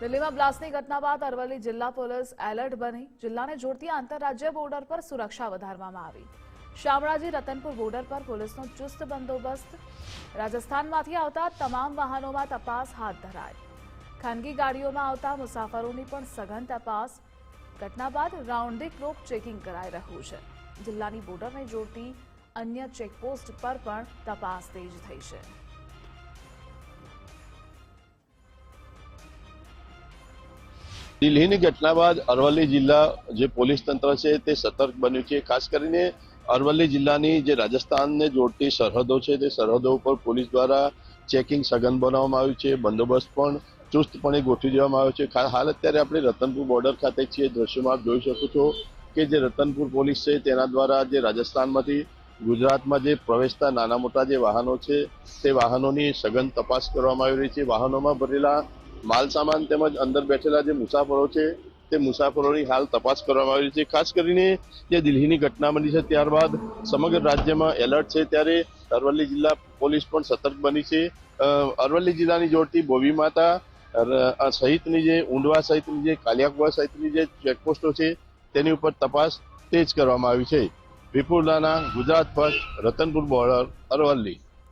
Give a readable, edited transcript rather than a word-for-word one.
દિલ્હીમાં બ્લાસ્ટની ઘટના બાદ અરવલ્લી જિલ્લા પોલીસ એલર્ટ બની જિલ્લાને જોડતી આંતરરાજ્ય બોર્ડર પર સુરક્ષા વધારવામાં આવી। શામળાજી રતનપુર બોર્ડર પર પોલીસનો ચુસ્ત બંદોબસ્ત। રાજસ્થાનમાંથી આવતા તમામ વાહનોમાં તપાસ હાથ ધરાઈ। ખાનગી ગાડીઓમાં આવતા મુસાફરોની પણ સઘન તપાસ। ઘટના બાદ રાઉન્ડ ધી ક્લોક ચેકિંગ કરાઈ રહ્યું છે। જિલ્લાની બોર્ડરને જોડતી અન્ય ચેકપોસ્ટ પર પણ તપાસ તેજ થઈ છે। દિલ્હીની ઘટના બાદ અરવલ્લી જિલ્લા જે પોલીસ તંત્ર છે તે સતર્ક બન્યું છે। ખાસ કરીને અરવલ્લી જિલ્લાની જે રાજસ્થાનને જોડતી સરહદો છે તે સરહદો ઉપર પોલીસ દ્વારા ચેકિંગ સઘન બનાવવામાં આવ્યું છે। બંદોબસ્ત પણ ચુસ્તપણે ગોઠવી દેવામાં આવ્યો છે। હાલ અત્યારે આપણે રતનપુર બોર્ડર ખાતે છીએ। દ્રશ્યોમાં આપ જોઈ શકો છો કે જે રતનપુર પોલીસ છે તેના દ્વારા જે રાજસ્થાનમાંથી ગુજરાતમાં જે પ્રવેશતા નાના મોટા જે વાહનો છે તે વાહનોની સઘન તપાસ કરવામાં આવી રહી છે। વાહનોમાં ભરેલા માલ સામાન તેમજ અંદર બેઠેલા જે મુસાફરો છે તે મુસાફરોની હાલ તપાસ કરવામાં આવી છે। ખાસ કરીને જે દિલ્હીની ઘટના બની છે ત્યારબાદ સમગ્ર રાજ્યમાં એલર્ટ છે, ત્યારે અરવલ્લી જિલ્લા પોલીસ પણ સતર્ક બની છે। અરવલ્લી જિલ્લાની જોડતી બોવી માતા સહિતની જે ઊંડવા સહિતની જે કાલિયાકુવા સહિતની જે ચેકપોસ્ટો છે તેની ઉપર તપાસ તેજ કરવામાં આવી છે। વિપુલ રાણા, ગુજરાત ફર્સ્ટ, રતનપુર બોર્ડર, અરવલ્લી।